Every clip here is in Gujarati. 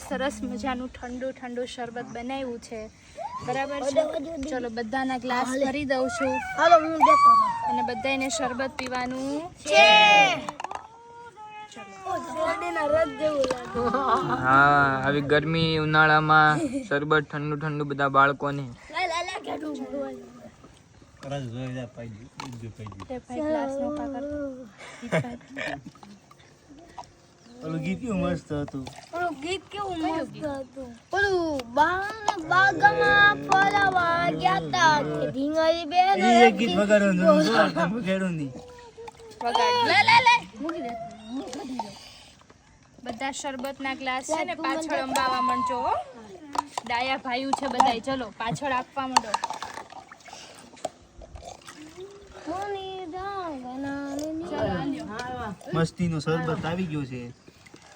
સરસ મજાનું ઠંડુ ઠંડુ શરબત બનાવ્યું છે, બરાબર છે। ચલો બધાના ગ્લાસ ભરી દઉં છું અને બધાને શરબત પીવાનું છે। હા, આવી ગરમી ઉનાળામાં શરબત ઠંડુ ઠંડુ બધા બાળકોને ઓલું ગીત કેવું મસ્ત હતું। એક ગીત વગાડવાનું બધા શરબતના ગ્લાસ છે ને પાછળ અંબાવા માંડજો હો। ડાયા ભાઈઓ છે બધાય, ચલો પાછળ આપવા માંડો। મસ્તીનો શરબત આવી ગયો છે,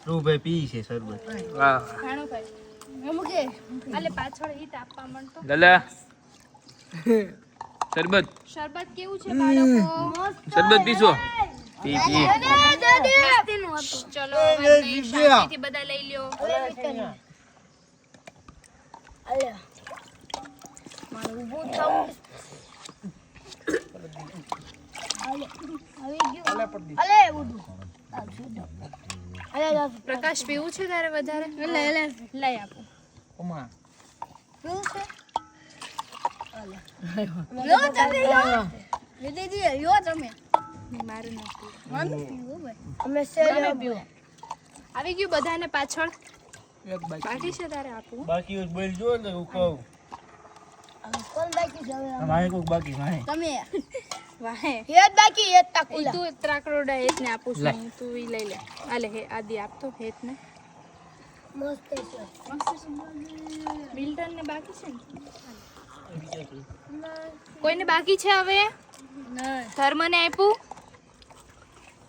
રૂભાઈ પી છે શરબત। વાહ ખાણો ભાઈ આલે પાછળ ઈટ આપવા માંડતો। દલા શરબત શરબત કેવું છે બાળકો? શરબત પીશો? પી પી ચલો શાંતિથી બધા લઈ લ્યો। પ્રકાશ પીવું છે તારે વધારે? લઈ આપો। આવી ગયું બધાને પાછળ? બાકી છે તારે આપવું? બાકી બોલ જો ને હું કહું મારે કોક બાકી મારે વાહે તું ત્રાકડોડા હેતને આપું છું હું, તું ઈ લઈ લે। આલે હે આદિ આપતો હેતને। મિલ્ટન ને બાકી છે ને? કોઈને બાકી છે હવે? ધર્મ ને આપ્યું?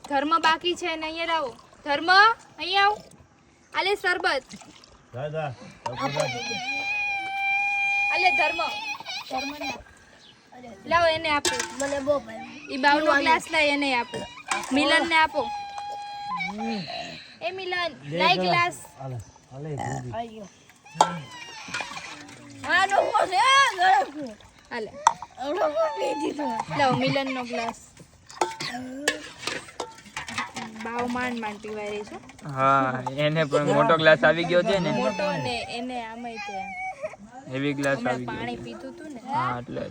ધર્મ બાકી છે ને અહીંયા લાવો। ધર્મ અહીંયા આવ, આલે શરબત દાદા આલે ધર્મ ને લાવો એને આપો। ઈ બાવનો ગ્લાસ લાય એને આપો। મિલન ને આપો। એ મિલન લાય ગ્લાસ। હાલે લાવો મિલન નો ગ્લાસ। બાવ માંડ માંડ પીવાય રહી છે। હા, એને પણ મોટો ગ્લાસ આવી ગયો છે ને, મોટો ને એને આમાંય તે હેવી ગ્લાસ હમણાં આવી ગયો પાણી પીધું તું ને। હા એટલે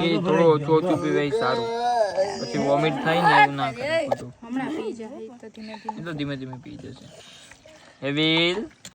એ થોડો ચોચું પીવે ઈ સારું, પછી વોમિટ થાય ને એવું ના કરે બધું। હમણાં પી જાય તો ધીમે ધીમે એ તો ધીમે ધીમે પી જશે। હેવી